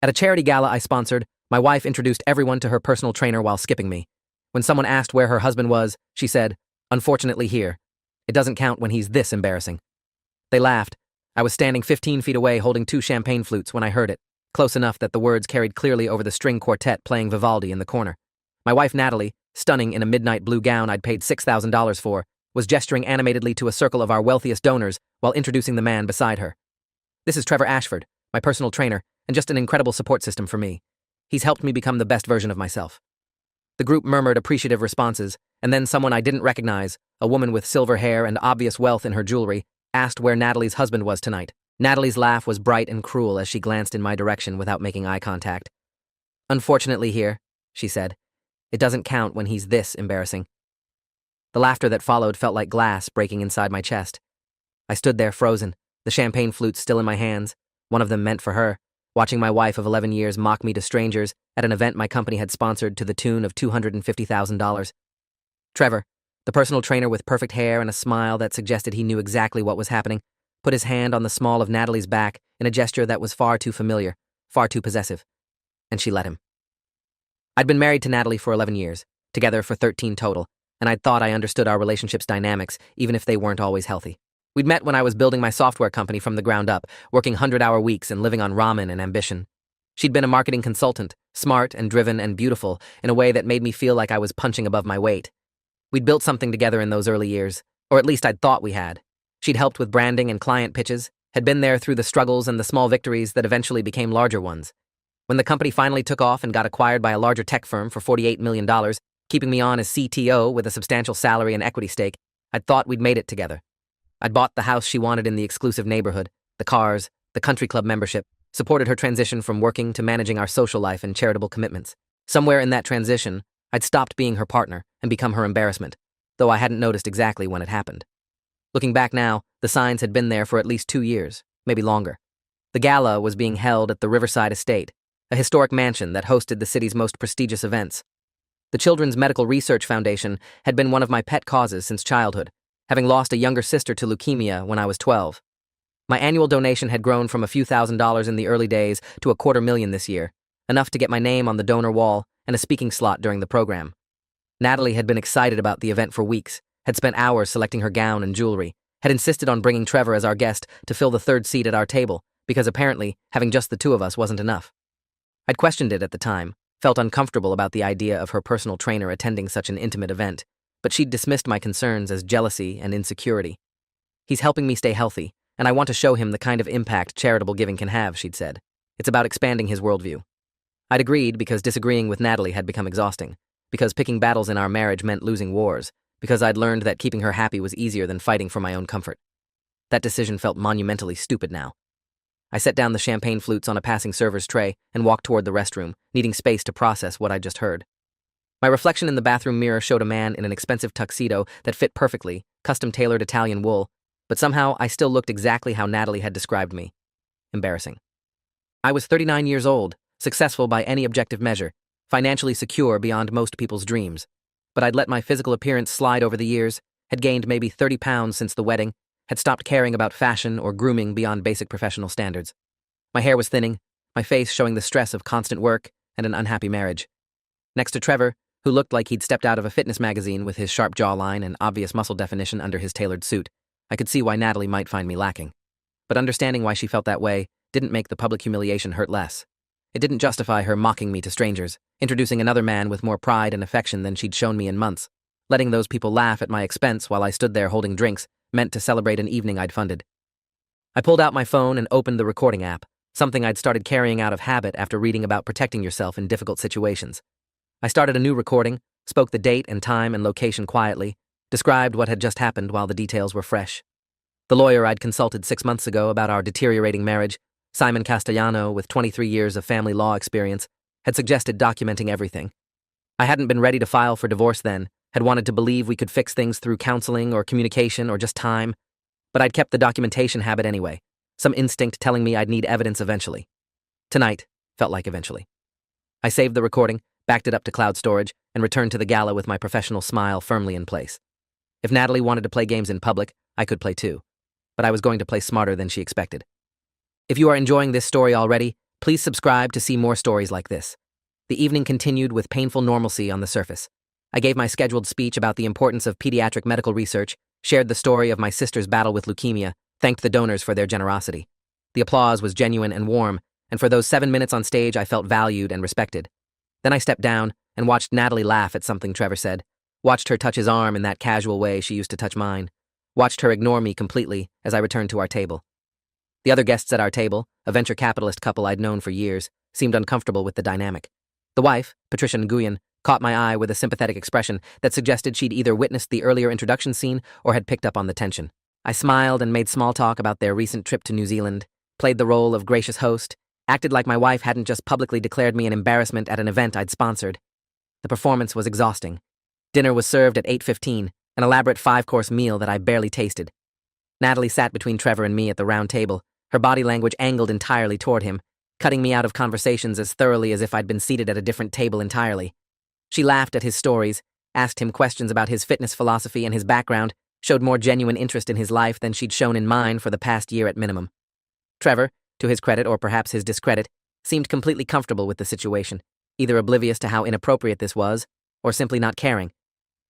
At a charity gala I sponsored, my wife introduced everyone to her personal trainer while skipping me. When someone asked where her husband was, she said, "Unfortunately here. It doesn't count when he's this embarrassing." They laughed. I was standing 15 feet away holding 2 champagne flutes when I heard it, close enough that the words carried clearly over the string quartet playing Vivaldi in the corner. My wife Natalie, stunning in a midnight blue gown I'd paid $6,000 for, was gesturing animatedly to a circle of our wealthiest donors while introducing the man beside her. "This is Trevor Ashford, my personal trainer, and just an incredible support system for me. He's helped me become the best version of myself." The group murmured appreciative responses, and then someone I didn't recognize, a woman with silver hair and obvious wealth in her jewelry, asked where Natalie's husband was tonight. Natalie's laugh was bright and cruel as she glanced in my direction without making eye contact. "Unfortunately here," she said. "It doesn't count when he's this embarrassing." The laughter that followed felt like glass breaking inside my chest. I stood there frozen, the champagne flutes still in my hands, one of them meant for her, watching my wife of 11 years mock me to strangers at an event my company had sponsored to the tune of $250,000. Trevor, the personal trainer with perfect hair and a smile that suggested he knew exactly what was happening, put his hand on the small of Natalie's back in a gesture that was far too familiar, far too possessive. And she let him. I'd been married to Natalie for 11 years, together for 13 total, and I'd thought I understood our relationship's dynamics, even if they weren't always healthy. We'd met when I was building my software company from the ground up, working 100-hour weeks and living on ramen and ambition. She'd been a marketing consultant, smart and driven and beautiful, in a way that made me feel like I was punching above my weight. We'd built something together in those early years, or at least I'd thought we had. She'd helped with branding and client pitches, had been there through the struggles and the small victories that eventually became larger ones. When the company finally took off and got acquired by a larger tech firm for $48 million, keeping me on as CTO with a substantial salary and equity stake, I'd thought we'd made it together. I'd bought the house she wanted in the exclusive neighborhood, the cars, the country club membership, supported her transition from working to managing our social life and charitable commitments. Somewhere in that transition, I'd stopped being her partner and become her embarrassment, though I hadn't noticed exactly when it happened. Looking back now, the signs had been there for at least 2 years, maybe longer. The gala was being held at the Riverside Estate, a historic mansion that hosted the city's most prestigious events. The Children's Medical Research Foundation had been one of my pet causes since childhood, having lost a younger sister to leukemia when I was 12. My annual donation had grown from a few $1,000s in the early days to $250,000 this year, enough to get my name on the donor wall and a speaking slot during the program. Natalie had been excited about the event for weeks, had spent hours selecting her gown and jewelry, had insisted on bringing Trevor as our guest to fill the third seat at our table, because apparently having just the two of us wasn't enough. I'd questioned it at the time, felt uncomfortable about the idea of her personal trainer attending such an intimate event, but she'd dismissed my concerns as jealousy and insecurity. "He's helping me stay healthy, and I want to show him the kind of impact charitable giving can have," she'd said. "It's about expanding his worldview." I'd agreed because disagreeing with Natalie had become exhausting, because picking battles in our marriage meant losing wars, because I'd learned that keeping her happy was easier than fighting for my own comfort. That decision felt monumentally stupid now. I set down the champagne flutes on a passing server's tray and walked toward the restroom, needing space to process what I'd just heard. My reflection in the bathroom mirror showed a man in an expensive tuxedo that fit perfectly, custom-tailored Italian wool, but somehow I still looked exactly how Natalie had described me. Embarrassing. I was 39 years old, successful by any objective measure, financially secure beyond most people's dreams. But I'd let my physical appearance slide over the years, had gained maybe 30 pounds since the wedding, had stopped caring about fashion or grooming beyond basic professional standards. My hair was thinning, my face showing the stress of constant work and an unhappy marriage. Next to Trevor, who looked like he'd stepped out of a fitness magazine with his sharp jawline and obvious muscle definition under his tailored suit, I could see why Natalie might find me lacking. But understanding why she felt that way didn't make the public humiliation hurt less. It didn't justify her mocking me to strangers, introducing another man with more pride and affection than she'd shown me in months. Letting those people laugh at my expense while I stood there holding drinks meant to celebrate an evening I'd funded. I pulled out my phone and opened the recording app, something I'd started carrying out of habit after reading about protecting yourself in difficult situations. I started a new recording, spoke the date and time and location quietly, described what had just happened while the details were fresh. The lawyer I'd consulted 6 months ago about our deteriorating marriage, Simon Castellano, with 23 years of family law experience, had suggested documenting everything. I hadn't been ready to file for divorce then, had wanted to believe we could fix things through counseling or communication or just time, but I'd kept the documentation habit anyway, some instinct telling me I'd need evidence eventually. Tonight felt like eventually. I saved the recording, backed it up to cloud storage, and returned to the gala with my professional smile firmly in place. If Natalie wanted to play games in public, I could play too, but I was going to play smarter than she expected. If you are enjoying this story already, Please subscribe to see more stories like this. The evening continued with painful normalcy on the surface. I gave my scheduled speech about the importance of pediatric medical research, shared the story of my sister's battle with leukemia, thanked the donors for their generosity. The applause was genuine and warm, and for those 7 minutes on stage I felt valued and respected. Then I stepped down and watched Natalie laugh at something Trevor said, watched her touch his arm in that casual way she used to touch mine, watched her ignore me completely as I returned to our table. The other guests at our table, a venture capitalist couple I'd known for years, seemed uncomfortable with the dynamic. The wife, Patricia Nguyen, caught my eye with a sympathetic expression that suggested she'd either witnessed the earlier introduction scene or had picked up on the tension. I smiled and made small talk about their recent trip to New Zealand, played the role of gracious host, acted like my wife hadn't just publicly declared me an embarrassment at an event I'd sponsored. The performance was exhausting. Dinner was served at 8:15, an elaborate 5-course meal that I barely tasted. Natalie sat between Trevor and me at the round table, her body language angled entirely toward him, cutting me out of conversations as thoroughly as if I'd been seated at a different table entirely. She laughed at his stories, asked him questions about his fitness philosophy and his background, showed more genuine interest in his life than she'd shown in mine for the past year at minimum. Trevor, to his credit or perhaps his discredit, seemed completely comfortable with the situation, either oblivious to how inappropriate this was, or simply not caring.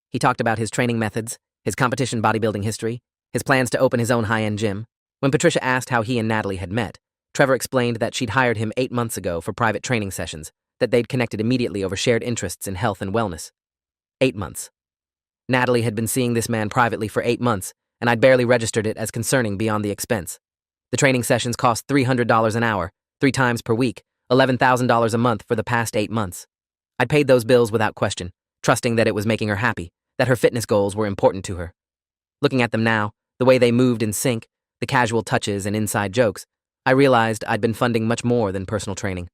He talked about his training methods, his competition bodybuilding history, his plans to open his own high-end gym. When Patricia asked how he and Natalie had met, Trevor explained that she'd hired him 8 months ago for private training sessions, that they'd connected immediately over shared interests in health and wellness. 8 months. Natalie had been seeing this man privately for 8 months, and I'd barely registered it as concerning beyond the expense. The training sessions cost $300 an hour, 3 times per week, $11,000 a month for the past 8 months. I'd paid those bills without question, trusting that it was making her happy, that her fitness goals were important to her. Looking at them now, the way they moved in sync, the casual touches and inside jokes, I realized I'd been funding much more than personal training.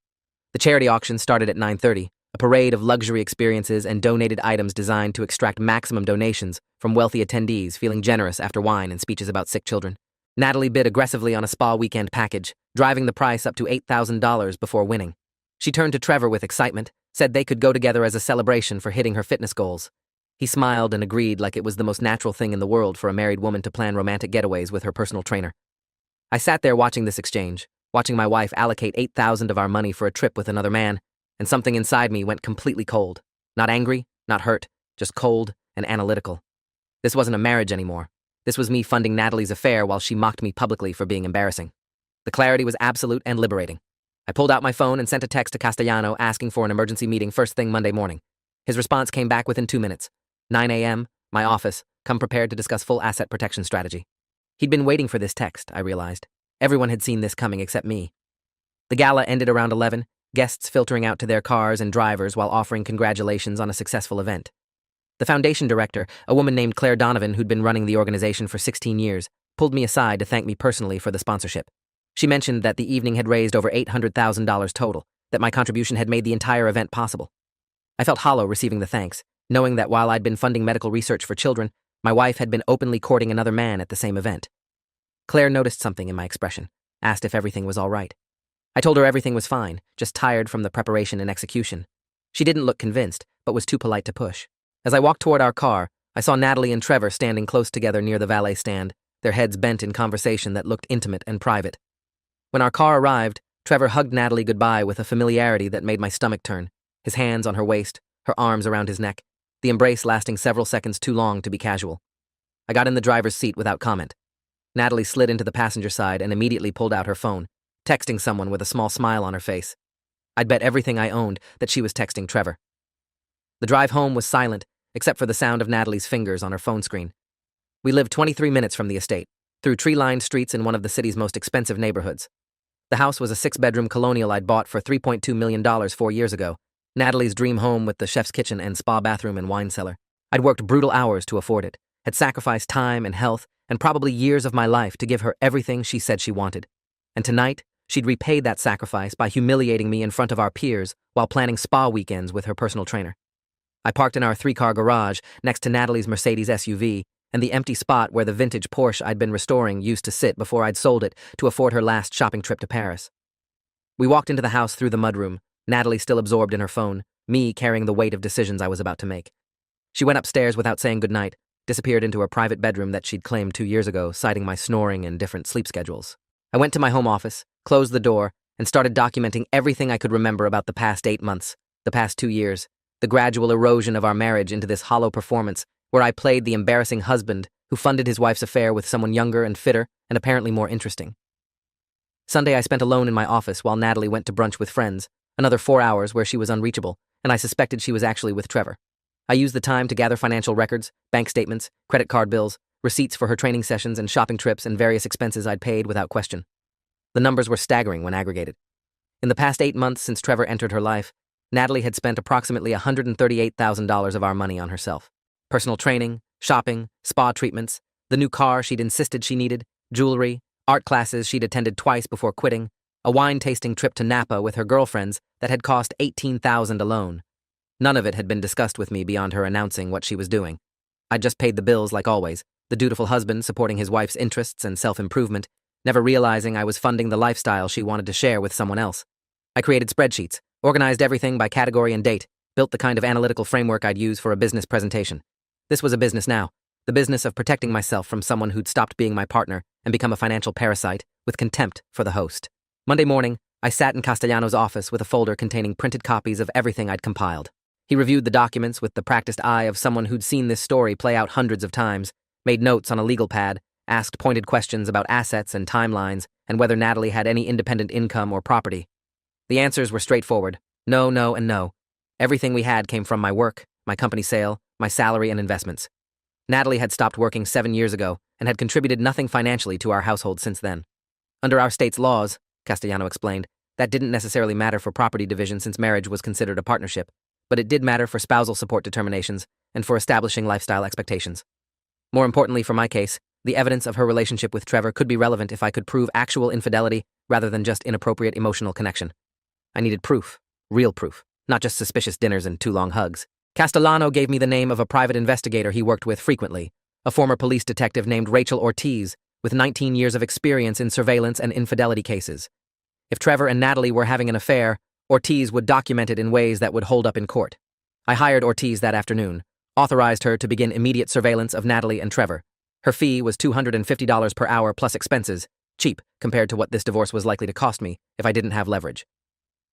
The charity auction started at 9:30, a parade of luxury experiences and donated items designed to extract maximum donations from wealthy attendees feeling generous after wine and speeches about sick children. Natalie bid aggressively on a spa weekend package, driving the price up to $8,000 before winning. She turned to Trevor with excitement, said they could go together as a celebration for hitting her fitness goals. He smiled and agreed like it was the most natural thing in the world for a married woman to plan romantic getaways with her personal trainer. I sat there watching this exchange, watching my wife allocate $8,000 of our money for a trip with another man, and something inside me went completely cold. Not angry, not hurt, just cold and analytical. This wasn't a marriage anymore. This was me funding Natalie's affair while she mocked me publicly for being embarrassing. The clarity was absolute and liberating. I pulled out my phone and sent a text to Castellano asking for an emergency meeting first thing Monday morning. His response came back within 2 minutes. 9 a.m., my office, come prepared to discuss full asset protection strategy. He'd been waiting for this text, I realized. Everyone had seen this coming except me. The gala ended around 11, guests filtering out to their cars and drivers while offering congratulations on a successful event. The foundation director, a woman named Claire Donovan who'd been running the organization for 16 years, pulled me aside to thank me personally for the sponsorship. She mentioned that the evening had raised over $800,000 total, that my contribution had made the entire event possible. I felt hollow receiving the thanks, knowing that while I'd been funding medical research for children, my wife had been openly courting another man at the same event. Claire noticed something in my expression, asked if everything was all right. I told her everything was fine, just tired from the preparation and execution. She didn't look convinced, but was too polite to push. As I walked toward our car, I saw Natalie and Trevor standing close together near the valet stand, their heads bent in conversation that looked intimate and private. When our car arrived, Trevor hugged Natalie goodbye with a familiarity that made my stomach turn, his hands on her waist, her arms around his neck, the embrace lasting several seconds too long to be casual. I got in the driver's seat without comment. Natalie slid into the passenger side and immediately pulled out her phone, texting someone with a small smile on her face. I'd bet everything I owned that she was texting Trevor. The drive home was silent, except for the sound of Natalie's fingers on her phone screen. We lived 23 minutes from the estate, through tree-lined streets in one of the city's most expensive neighborhoods. The house was a 6-bedroom colonial I'd bought for $3.2 million 4 years ago, Natalie's dream home with the chef's kitchen and spa bathroom and wine cellar. I'd worked brutal hours to afford it, had sacrificed time and health and probably years of my life to give her everything she said she wanted. And tonight, she'd repaid that sacrifice by humiliating me in front of our peers while planning spa weekends with her personal trainer. I parked in our 3-car garage next to Natalie's Mercedes SUV and the empty spot where the vintage Porsche I'd been restoring used to sit before I'd sold it to afford her last shopping trip to Paris. We walked into the house through the mudroom, Natalie still absorbed in her phone, me carrying the weight of decisions I was about to make. She went upstairs without saying goodnight, disappeared into her private bedroom that she'd claimed 2 years ago, citing my snoring and different sleep schedules. I went to my home office, closed the door, and started documenting everything I could remember about the past 8 months, the past 2 years, the gradual erosion of our marriage into this hollow performance where I played the embarrassing husband who funded his wife's affair with someone younger and fitter and apparently more interesting. Sunday I spent alone in my office while Natalie went to brunch with friends, another 4 hours where she was unreachable, and I suspected she was actually with Trevor. I used the time to gather financial records, bank statements, credit card bills, receipts for her training sessions and shopping trips and various expenses I'd paid without question. The numbers were staggering when aggregated. In the past 8 months since Trevor entered her life, Natalie had spent approximately $138,000 of our money on herself. Personal training, shopping, spa treatments, the new car she'd insisted she needed, jewelry, art classes she'd attended twice before quitting, a wine-tasting trip to Napa with her girlfriends that had cost $18,000 alone. None of it had been discussed with me beyond her announcing what she was doing. I'd just paid the bills like always, the dutiful husband supporting his wife's interests and self-improvement, never realizing I was funding the lifestyle she wanted to share with someone else. I created spreadsheets, organized everything by category and date, built the kind of analytical framework I'd use for a business presentation. This was a business now, the business of protecting myself from someone who'd stopped being my partner and become a financial parasite with contempt for the host. Monday morning, I sat in Castellano's office with a folder containing printed copies of everything I'd compiled. He reviewed the documents with the practiced eye of someone who'd seen this story play out hundreds of times, made notes on a legal pad, asked pointed questions about assets and timelines, and whether Natalie had any independent income or property. The answers were straightforward. No, no, and no. Everything we had came from my work, my company sale, my salary and investments. Natalie had stopped working 7 years ago and had contributed nothing financially to our household since then. Under our state's laws, Castellano explained, that didn't necessarily matter for property division since marriage was considered a partnership, but it did matter for spousal support determinations and for establishing lifestyle expectations. More importantly for my case, the evidence of her relationship with Trevor could be relevant if I could prove actual infidelity rather than just inappropriate emotional connection. I needed proof, real proof, not just suspicious dinners and too long hugs. Castellano gave me the name of a private investigator he worked with frequently, a former police detective named Rachel Ortiz, with 19 years of experience in surveillance and infidelity cases. If Trevor and Natalie were having an affair, Ortiz would document it in ways that would hold up in court. I hired Ortiz that afternoon, authorized her to begin immediate surveillance of Natalie and Trevor. Her fee was $250 per hour plus expenses, cheap compared to what this divorce was likely to cost me if I didn't have leverage.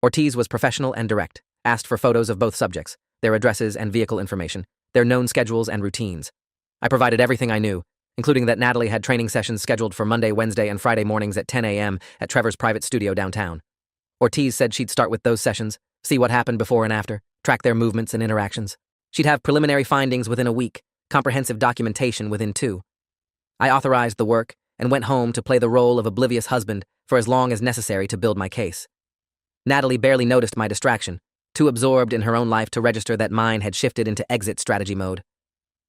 Ortiz was professional and direct, asked for photos of both subjects, their addresses and vehicle information, their known schedules and routines. I provided everything I knew, including that Natalie had training sessions scheduled for Monday, Wednesday, and Friday mornings at 10 a.m. at Trevor's private studio downtown. Ortiz said she'd start with those sessions, see what happened before and after, track their movements and interactions. She'd have preliminary findings within a week, comprehensive documentation within 2. I authorized the work and went home to play the role of oblivious husband for as long as necessary to build my case. Natalie barely noticed my distraction, too absorbed in her own life to register that mine had shifted into exit strategy mode.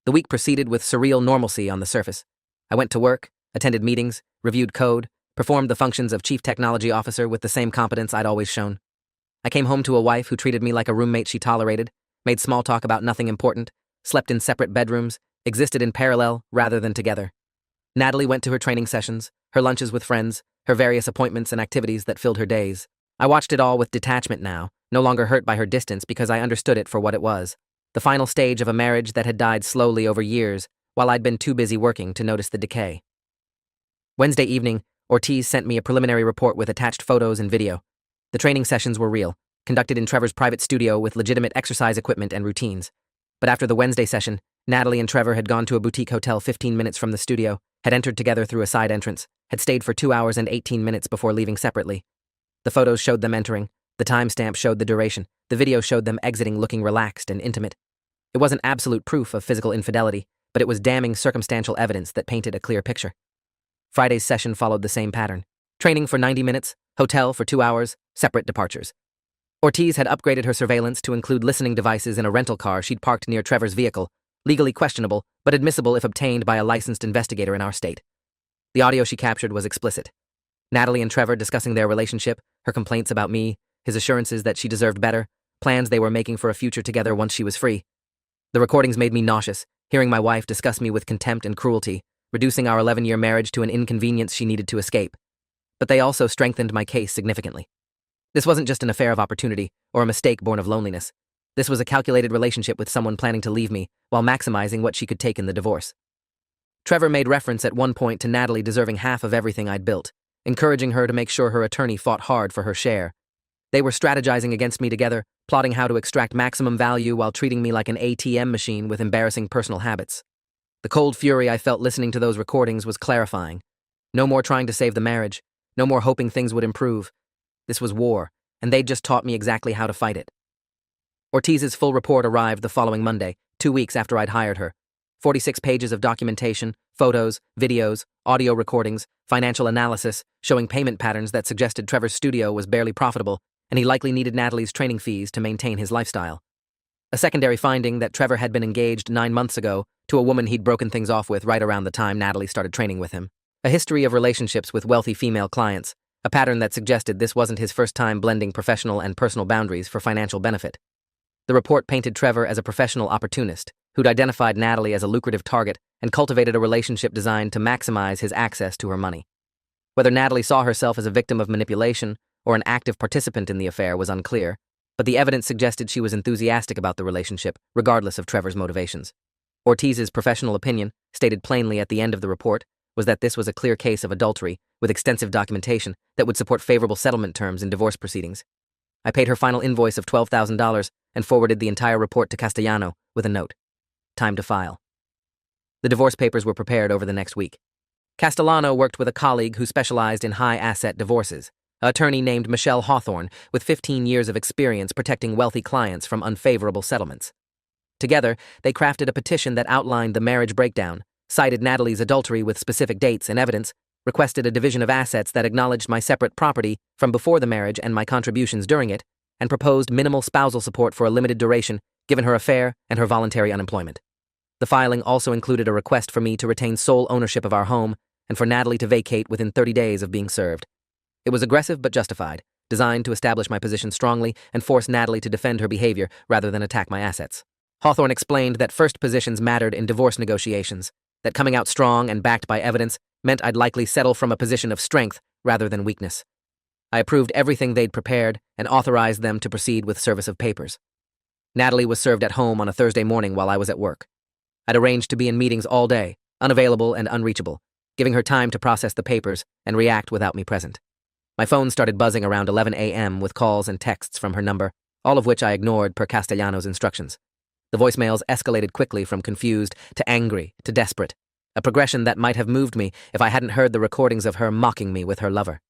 The week proceeded with surreal normalcy on the surface. I went to work, attended meetings, reviewed code, performed the functions of chief technology officer with the same competence I'd always shown. I came home to a wife who treated me like a roommate she tolerated, made small talk about nothing important, slept in separate bedrooms, existed in parallel rather than together. Natalie went to her training sessions, her lunches with friends, her various appointments and activities that filled her days. I watched it all with detachment now, no longer hurt by her distance because I understood it for what it was. The final stage of a marriage that had died slowly over years, while I'd been too busy working to notice the decay. Wednesday evening, Ortiz sent me a preliminary report with attached photos and video. The training sessions were real, conducted in Trevor's private studio with legitimate exercise equipment and routines. But after the Wednesday session, Natalie and Trevor had gone to a boutique hotel 15 minutes from the studio, had entered together through a side entrance, had stayed for 2 hours and 18 minutes before leaving separately. The photos showed them entering, the timestamp showed the duration, the video showed them exiting looking relaxed and intimate. It wasn't absolute proof of physical infidelity, but it was damning circumstantial evidence that painted a clear picture. Friday's session followed the same pattern. Training for 90 minutes, hotel for 2 hours, separate departures. Ortiz had upgraded her surveillance to include listening devices in a rental car she'd parked near Trevor's vehicle, legally questionable, but admissible if obtained by a licensed investigator in our state. The audio she captured was explicit. Natalie and Trevor discussing their relationship, her complaints about me, his assurances that she deserved better, plans they were making for a future together once she was free. The recordings made me nauseous, hearing my wife discuss me with contempt and cruelty, reducing our 11-year marriage to an inconvenience she needed to escape. But they also strengthened my case significantly. This wasn't just an affair of opportunity or a mistake born of loneliness. This was a calculated relationship with someone planning to leave me while maximizing what she could take in the divorce. Trevor made reference at one point to Natalie deserving half of everything I'd built, encouraging her to make sure her attorney fought hard for her share. They were strategizing against me together, plotting how to extract maximum value while treating me like an ATM machine with embarrassing personal habits. The cold fury I felt listening to those recordings was clarifying. No more trying to save the marriage, no more hoping things would improve. This was war, and they'd just taught me exactly how to fight it. Ortiz's full report arrived the following Monday, 2 weeks after I'd hired her. 46 pages of documentation, photos, videos, audio recordings, financial analysis, showing payment patterns that suggested Trevor's studio was barely profitable, and he likely needed Natalie's training fees to maintain his lifestyle. A secondary finding that Trevor had been engaged 9 months ago to a woman he'd broken things off with right around the time Natalie started training with him. A history of relationships with wealthy female clients, a pattern that suggested this wasn't his first time blending professional and personal boundaries for financial benefit. The report painted Trevor as a professional opportunist who'd identified Natalie as a lucrative target and cultivated a relationship designed to maximize his access to her money. Whether Natalie saw herself as a victim of manipulation or an active participant in the affair was unclear, but the evidence suggested she was enthusiastic about the relationship, regardless of Trevor's motivations. Ortiz's professional opinion, stated plainly at the end of the report, was that this was a clear case of adultery with extensive documentation that would support favorable settlement terms in divorce proceedings. I paid her final invoice of $12,000 and forwarded the entire report to Castellano with a note. Time to file. The divorce papers were prepared over the next week. Castellano worked with a colleague who specialized in high-asset divorces, an attorney named Michelle Hawthorne with 15 years of experience protecting wealthy clients from unfavorable settlements. Together, they crafted a petition that outlined the marriage breakdown, cited Natalie's adultery with specific dates and evidence, requested a division of assets that acknowledged my separate property from before the marriage and my contributions during it, and proposed minimal spousal support for a limited duration, given her affair and her voluntary unemployment. The filing also included a request for me to retain sole ownership of our home and for Natalie to vacate within 30 days of being served. It was aggressive but justified, designed to establish my position strongly and force Natalie to defend her behavior rather than attack my assets. Hawthorne explained that first positions mattered in divorce negotiations, that coming out strong and backed by evidence meant I'd likely settle from a position of strength rather than weakness. I approved everything they'd prepared and authorized them to proceed with service of papers. Natalie was served at home on a Thursday morning while I was at work. I'd arranged to be in meetings all day, unavailable and unreachable, giving her time to process the papers and react without me present. My phone started buzzing around 11 a.m. with calls and texts from her number, all of which I ignored per Castellano's instructions. The voicemails escalated quickly from confused to angry to desperate, a progression that might have moved me if I hadn't heard the recordings of her mocking me with her lover.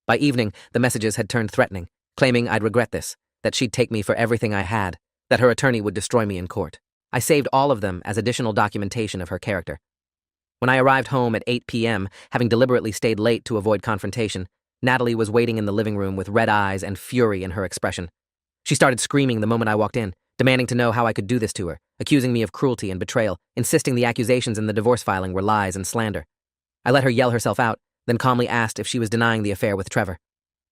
By evening, the messages had turned threatening, claiming I'd regret this, that she'd take me for everything I had, that her attorney would destroy me in court. I saved all of them as additional documentation of her character. When I arrived home at 8 p.m., having deliberately stayed late to avoid confrontation, Natalie was waiting in the living room with red eyes and fury in her expression. She started screaming the moment I walked in, demanding to know how I could do this to her, accusing me of cruelty and betrayal, insisting the accusations in the divorce filing were lies and slander. I let her yell herself out, then calmly asked if she was denying the affair with Trevor.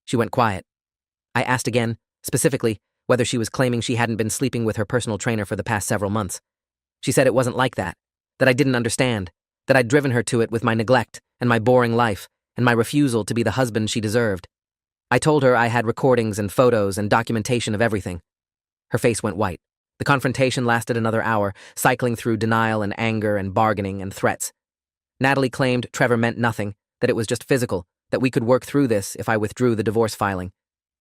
She went quiet. I asked again, specifically, whether she was claiming she hadn't been sleeping with her personal trainer for the past several months. She said it wasn't like that I didn't understand, that I'd driven her to it with my neglect and my boring life and my refusal to be the husband she deserved. I told her I had recordings and photos and documentation of everything. Her face went white. The confrontation lasted another hour, cycling through denial and anger and bargaining and threats. Natalie claimed Trevor meant nothing, that it was just physical, that we could work through this if I withdrew the divorce filing.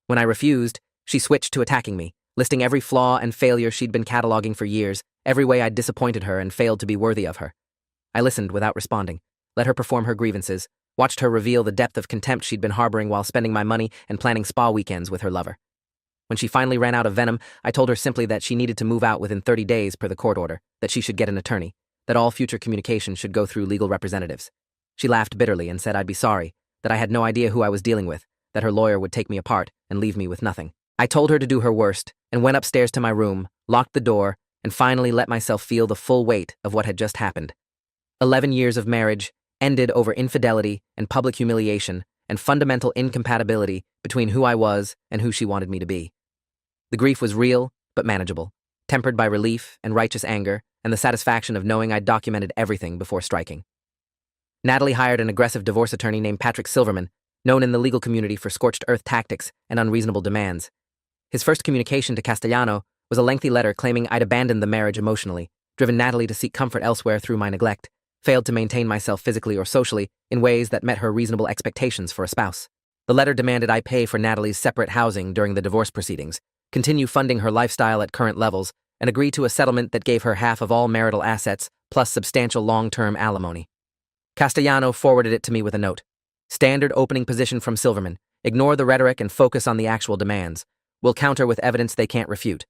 When I refused, she switched to attacking me, listing every flaw and failure she'd been cataloging for years, every way I'd disappointed her and failed to be worthy of her. I listened without responding, let her perform her grievances, watched her reveal the depth of contempt she'd been harboring while spending my money and planning spa weekends with her lover. When she finally ran out of venom, I told her simply that she needed to move out within 30 days per the court order, that she should get an attorney, that all future communication should go through legal representatives. She laughed bitterly and said I'd be sorry, that I had no idea who I was dealing with, that her lawyer would take me apart and leave me with nothing. I told her to do her worst and went upstairs to my room, locked the door, and finally let myself feel the full weight of what had just happened. 11 years of marriage ended over infidelity and public humiliation and fundamental incompatibility between who I was and who she wanted me to be. The grief was real, but manageable, tempered by relief and righteous anger and the satisfaction of knowing I'd documented everything before striking. Natalie hired an aggressive divorce attorney named Patrick Silverman, known in the legal community for scorched earth tactics and unreasonable demands. His first communication to Castellano was a lengthy letter claiming I'd abandoned the marriage emotionally, driven Natalie to seek comfort elsewhere through my neglect, failed to maintain myself physically or socially in ways that met her reasonable expectations for a spouse. The letter demanded I pay for Natalie's separate housing during the divorce proceedings, continue funding her lifestyle at current levels, and agree to a settlement that gave her half of all marital assets plus substantial long-term alimony. Castellano forwarded it to me with a note. Standard opening position from Silverman. Ignore the rhetoric and focus on the actual demands. We'll counter with evidence they can't refute.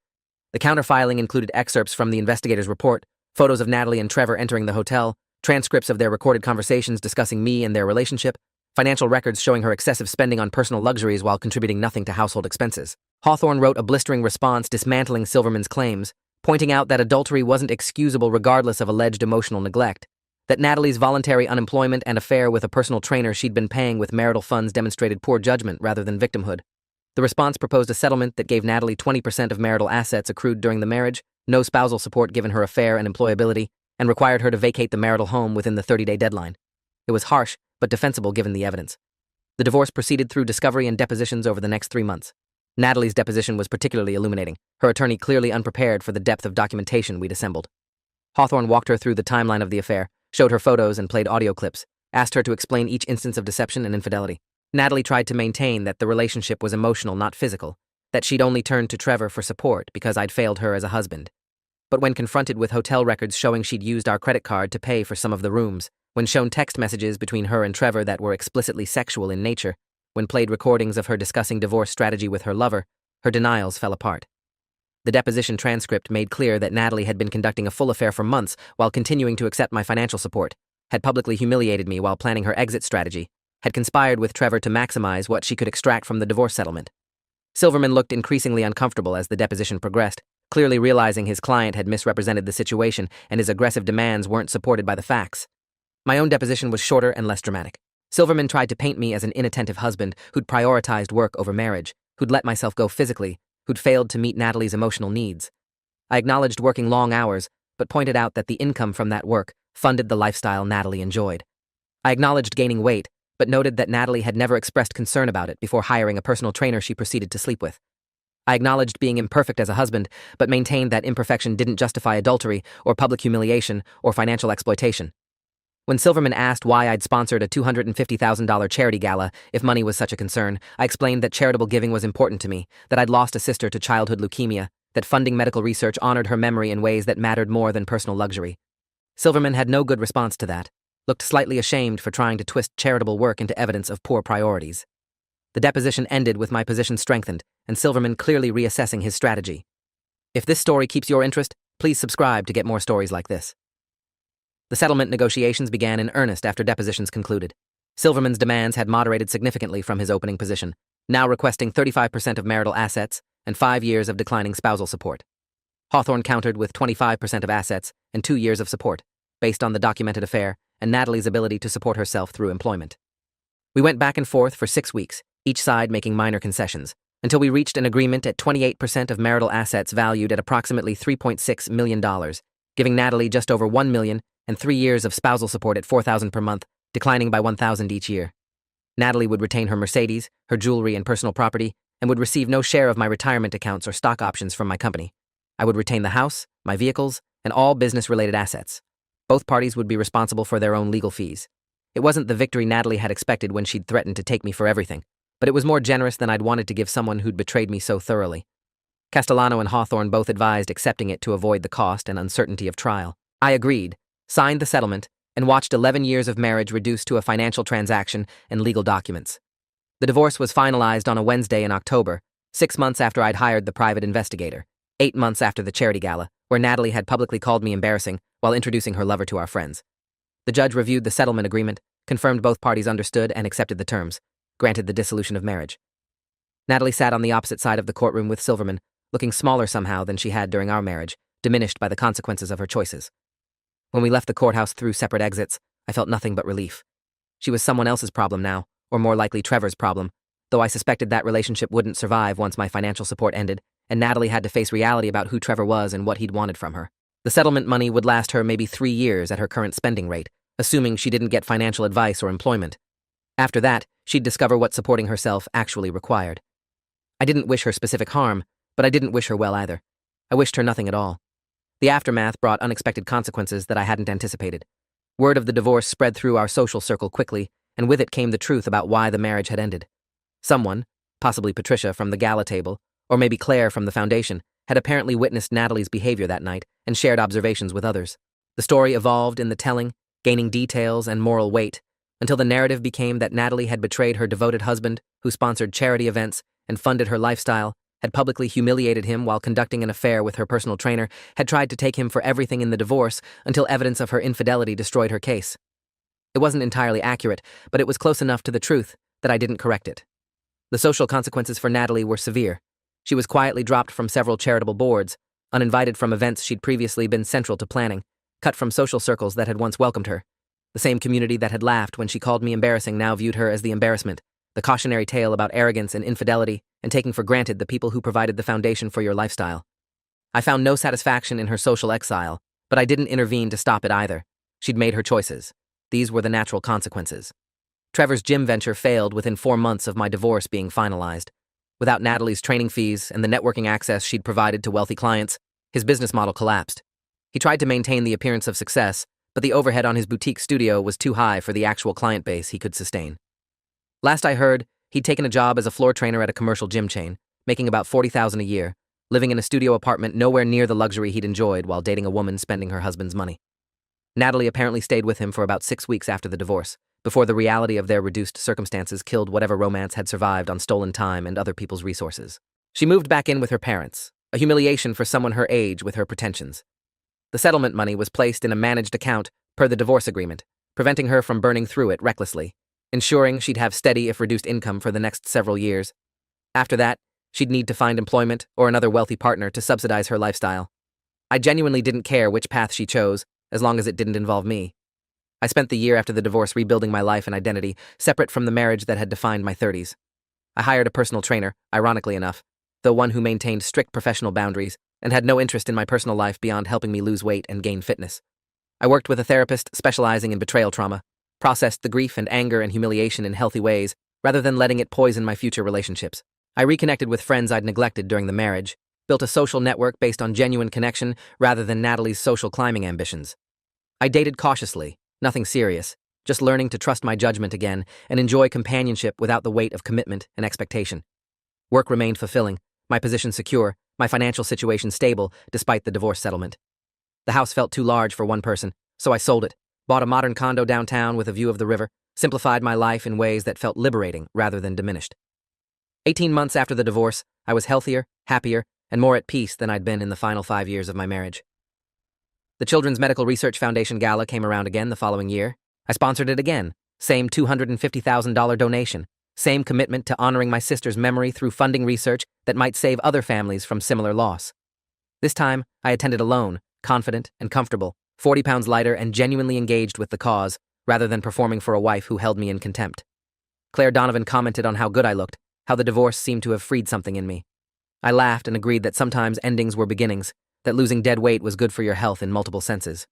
The counterfiling included excerpts from the investigator's report, photos of Natalie and Trevor entering the hotel, transcripts of their recorded conversations discussing me and their relationship, financial records showing her excessive spending on personal luxuries while contributing nothing to household expenses. Hawthorne wrote a blistering response dismantling Silverman's claims, pointing out that adultery wasn't excusable regardless of alleged emotional neglect, that Natalie's voluntary unemployment and affair with a personal trainer she'd been paying with marital funds demonstrated poor judgment rather than victimhood. The response proposed a settlement that gave Natalie 20% of marital assets accrued during the marriage, no spousal support given her affair and employability, and required her to vacate the marital home within the 30-day deadline. It was harsh, but defensible given the evidence. The divorce proceeded through discovery and depositions over the next 3 months. Natalie's deposition was particularly illuminating, her attorney clearly unprepared for the depth of documentation we'd assembled. Hawthorne walked her through the timeline of the affair, showed her photos and played audio clips, asked her to explain each instance of deception and infidelity. Natalie tried to maintain that the relationship was emotional, not physical, that she'd only turned to Trevor for support because I'd failed her as a husband. But when confronted with hotel records showing she'd used our credit card to pay for some of the rooms, when shown text messages between her and Trevor that were explicitly sexual in nature, when played recordings of her discussing divorce strategy with her lover, her denials fell apart. The deposition transcript made clear that Natalie had been conducting a full affair for months while continuing to accept my financial support, had publicly humiliated me while planning her exit strategy, had conspired with Trevor to maximize what she could extract from the divorce settlement. Silverman looked increasingly uncomfortable as the deposition progressed, clearly realizing his client had misrepresented the situation and his aggressive demands weren't supported by the facts. My own deposition was shorter and less dramatic. Silverman tried to paint me as an inattentive husband who'd prioritized work over marriage, who'd let myself go physically, who'd failed to meet Natalie's emotional needs. I acknowledged working long hours, but pointed out that the income from that work funded the lifestyle Natalie enjoyed. I acknowledged gaining weight, but noted that Natalie had never expressed concern about it before hiring a personal trainer she proceeded to sleep with. I acknowledged being imperfect as a husband, but maintained that imperfection didn't justify adultery or public humiliation or financial exploitation. When Silverman asked why I'd sponsored a $250,000 charity gala if money was such a concern, I explained that charitable giving was important to me, that I'd lost a sister to childhood leukemia, that funding medical research honored her memory in ways that mattered more than personal luxury. Silverman had no good response to that, looked slightly ashamed for trying to twist charitable work into evidence of poor priorities. The deposition ended with my position strengthened, and Silverman clearly reassessing his strategy. If this story keeps your interest, please subscribe to get more stories like this. The settlement negotiations began in earnest after depositions concluded. Silverman's demands had moderated significantly from his opening position, now requesting 35% of marital assets and 5 years of declining spousal support. Hawthorne countered with 25% of assets and 2 years of support, based on the documented affair and Natalie's ability to support herself through employment. We went back and forth for 6 weeks, each side making minor concessions, until we reached an agreement at 28% of marital assets valued at approximately $3.6 million, giving Natalie just over $1 million and 3 years of spousal support at $4,000 per month, declining by $1,000 each year. Natalie would retain her Mercedes, her jewelry and personal property, and would receive no share of my retirement accounts or stock options from my company. I would retain the house, my vehicles, and all business-related assets. Both parties would be responsible for their own legal fees. It wasn't the victory Natalie had expected when she'd threatened to take me for everything, but it was more generous than I'd wanted to give someone who'd betrayed me so thoroughly. Castellano and Hawthorne both advised accepting it to avoid the cost and uncertainty of trial. I agreed, signed the settlement, and watched 11 years of marriage reduced to a financial transaction and legal documents. The divorce was finalized on a Wednesday in October, 6 months after I'd hired the private investigator, 8 months after the charity gala, where Natalie had publicly called me embarrassing while introducing her lover to our friends. The judge reviewed the settlement agreement, confirmed both parties understood and accepted the terms, granted the dissolution of marriage. Natalie sat on the opposite side of the courtroom with Silverman, looking smaller somehow than she had during our marriage, diminished by the consequences of her choices. When we left the courthouse through separate exits, I felt nothing but relief. She was someone else's problem now, or more likely Trevor's problem, though I suspected that relationship wouldn't survive once my financial support ended, and Natalie had to face reality about who Trevor was and what he'd wanted from her. The settlement money would last her maybe 3 years at her current spending rate, assuming she didn't get financial advice or employment. After that, she'd discover what supporting herself actually required. I didn't wish her specific harm, but I didn't wish her well either. I wished her nothing at all. The aftermath brought unexpected consequences that I hadn't anticipated. Word of the divorce spread through our social circle quickly, and with it came the truth about why the marriage had ended. Someone, possibly Patricia from the Gala table, or maybe Claire from the foundation, had apparently witnessed Natalie's behavior that night and shared observations with others. The story evolved in the telling, gaining details and moral weight, until the narrative became that Natalie had betrayed her devoted husband, who sponsored charity events and funded her lifestyle, had publicly humiliated him while conducting an affair with her personal trainer, had tried to take him for everything in the divorce until evidence of her infidelity destroyed her case. It wasn't entirely accurate, but it was close enough to the truth that I didn't correct it. The social consequences for Natalie were severe. She was quietly dropped from several charitable boards, uninvited from events she'd previously been central to planning, cut from social circles that had once welcomed her. The same community that had laughed when she called me embarrassing now viewed her as the embarrassment, the cautionary tale about arrogance and infidelity, and taking for granted the people who provided the foundation for your lifestyle. I found no satisfaction in her social exile, but I didn't intervene to stop it either. She'd made her choices. These were the natural consequences. Trevor's gym venture failed within 4 months of my divorce being finalized. Without Natalie's training fees and the networking access she'd provided to wealthy clients, his business model collapsed. He tried to maintain the appearance of success, but the overhead on his boutique studio was too high for the actual client base he could sustain. Last I heard, he'd taken a job as a floor trainer at a commercial gym chain, making about $40,000 a year, living in a studio apartment nowhere near the luxury he'd enjoyed while dating a woman spending her husband's money. Natalie apparently stayed with him for about 6 weeks after the divorce, before the reality of their reduced circumstances killed whatever romance had survived on stolen time and other people's resources. She moved back in with her parents, a humiliation for someone her age with her pretensions. The settlement money was placed in a managed account per the divorce agreement, preventing her from burning through it recklessly, ensuring she'd have steady if reduced income for the next several years. After that, she'd need to find employment or another wealthy partner to subsidize her lifestyle. I genuinely didn't care which path she chose, as long as it didn't involve me. I spent the year after the divorce rebuilding my life and identity, separate from the marriage that had defined my 30s. I hired a personal trainer, ironically enough, though one who maintained strict professional boundaries and had no interest in my personal life beyond helping me lose weight and gain fitness. I worked with a therapist specializing in betrayal trauma, processed the grief and anger and humiliation in healthy ways, rather than letting it poison my future relationships. I reconnected with friends I'd neglected during the marriage, built a social network based on genuine connection rather than Natalie's social climbing ambitions. I dated cautiously, nothing serious, just learning to trust my judgment again and enjoy companionship without the weight of commitment and expectation. Work remained fulfilling, my position secure, my financial situation stable despite the divorce settlement. The house felt too large for one person, so I sold it, bought a modern condo downtown with a view of the river, simplified my life in ways that felt liberating rather than diminished. 18 months after the divorce, I was healthier, happier, and more at peace than I'd been in the final 5 years of my marriage. The Children's Medical Research Foundation Gala came around again the following year. I sponsored it again, same $250,000 donation, same commitment to honoring my sister's memory through funding research that might save other families from similar loss. This time, I attended alone, confident and comfortable, 40 pounds lighter and genuinely engaged with the cause, rather than performing for a wife who held me in contempt. Claire Donovan commented on how good I looked, how the divorce seemed to have freed something in me. I laughed and agreed that sometimes endings were beginnings, that losing dead weight was good for your health in multiple senses.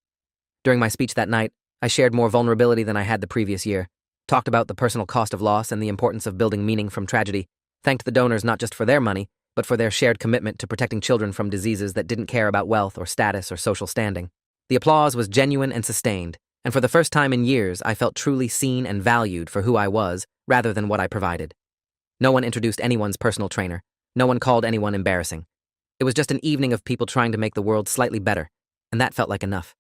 During my speech that night, I shared more vulnerability than I had the previous year, talked about the personal cost of loss and the importance of building meaning from tragedy, thanked the donors not just for their money, but for their shared commitment to protecting children from diseases that didn't care about wealth or status or social standing. The applause was genuine and sustained, and for the first time in years, I felt truly seen and valued for who I was, rather than what I provided. No one introduced anyone's personal trainer. No one called anyone embarrassing. It was just an evening of people trying to make the world slightly better, and that felt like enough.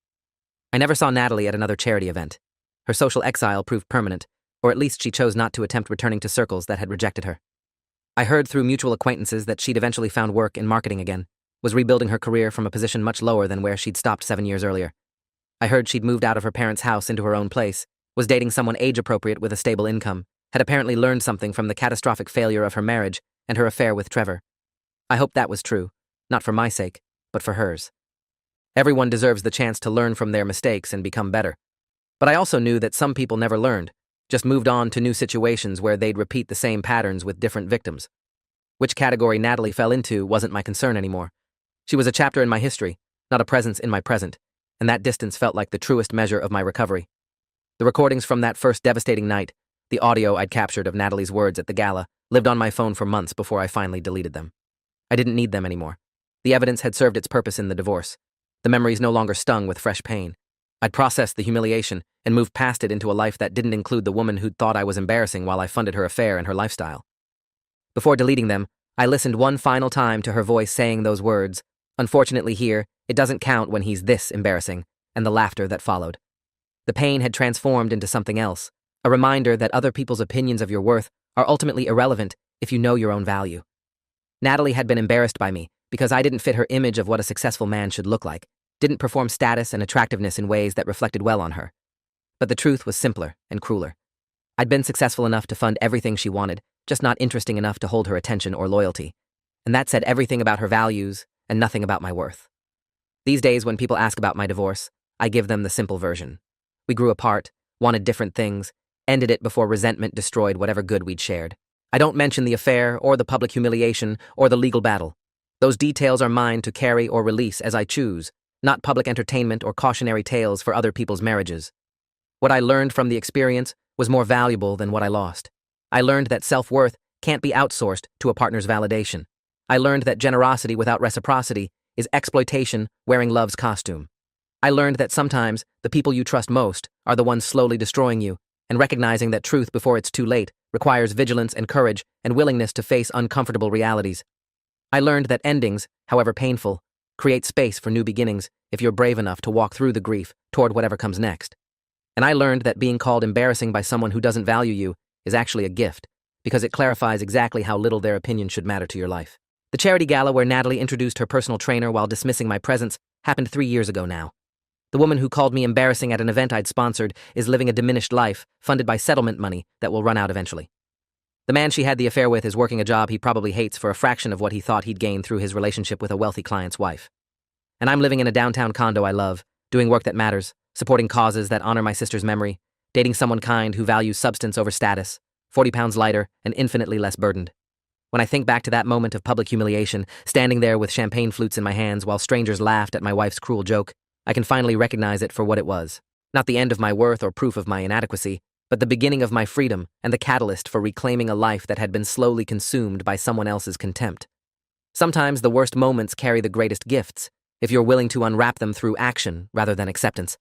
I never saw Natalie at another charity event. Her social exile proved permanent, or at least she chose not to attempt returning to circles that had rejected her. I heard through mutual acquaintances that she'd eventually found work in marketing again, was rebuilding her career from a position much lower than where she'd stopped 7 years earlier. I heard she'd moved out of her parents' house into her own place, was dating someone age-appropriate with a stable income, had apparently learned something from the catastrophic failure of her marriage and her affair with Trevor. I hoped that was true, not for my sake, but for hers. Everyone deserves the chance to learn from their mistakes and become better. But I also knew that some people never learned, just moved on to new situations where they'd repeat the same patterns with different victims. Which category Natalie fell into wasn't my concern anymore. She was a chapter in my history, not a presence in my present, and that distance felt like the truest measure of my recovery. The recordings from that first devastating night, the audio I'd captured of Natalie's words at the gala, lived on my phone for months before I finally deleted them. I didn't need them anymore. The evidence had served its purpose in the divorce. The memories no longer stung with fresh pain. I'd processed the humiliation and moved past it into a life that didn't include the woman who'd thought I was embarrassing while I funded her affair and her lifestyle. Before deleting them, I listened one final time to her voice saying those words. Unfortunately here, it doesn't count when he's this embarrassing, and the laughter that followed. The pain had transformed into something else, a reminder that other people's opinions of your worth are ultimately irrelevant if you know your own value. Natalie had been embarrassed by me because I didn't fit her image of what a successful man should look like, didn't perform status and attractiveness in ways that reflected well on her. But the truth was simpler and crueler. I'd been successful enough to fund everything she wanted, just not interesting enough to hold her attention or loyalty. And that said everything about her values and nothing about my worth. These days, when people ask about my divorce, I give them the simple version. We grew apart, wanted different things, ended it before resentment destroyed whatever good we'd shared. I don't mention the affair or the public humiliation or the legal battle. Those details are mine to carry or release as I choose, not public entertainment or cautionary tales for other people's marriages. What I learned from the experience was more valuable than what I lost. I learned that self-worth can't be outsourced to a partner's validation. I learned that generosity without reciprocity is exploitation wearing love's costume. I learned that sometimes the people you trust most are the ones slowly destroying you, and recognizing that truth before it's too late requires vigilance and courage and willingness to face uncomfortable realities. I learned that endings, however painful, create space for new beginnings if you're brave enough to walk through the grief toward whatever comes next. And I learned that being called embarrassing by someone who doesn't value you is actually a gift, because it clarifies exactly how little their opinion should matter to your life. The charity gala where Natalie introduced her personal trainer while dismissing my presence happened 3 years ago now. The woman who called me embarrassing at an event I'd sponsored is living a diminished life, funded by settlement money that will run out eventually. The man she had the affair with is working a job he probably hates for a fraction of what he thought he'd gain through his relationship with a wealthy client's wife. And I'm living in a downtown condo I love, doing work that matters, supporting causes that honor my sister's memory, dating someone kind who values substance over status, 40 pounds lighter and infinitely less burdened. When I think back to that moment of public humiliation, standing there with champagne flutes in my hands while strangers laughed at my wife's cruel joke, I can finally recognize it for what it was. Not the end of my worth or proof of my inadequacy, but the beginning of my freedom and the catalyst for reclaiming a life that had been slowly consumed by someone else's contempt. Sometimes the worst moments carry the greatest gifts, if you're willing to unwrap them through action rather than acceptance.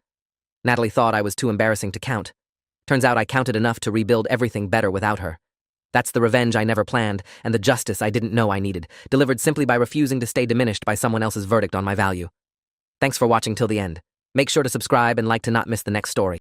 Natalie thought I was too embarrassing to count. Turns out I counted enough to rebuild everything better without her. That's the revenge I never planned, and the justice I didn't know I needed, delivered simply by refusing to stay diminished by someone else's verdict on my value. Thanks for watching till the end. Make sure to subscribe and like to not miss the next story.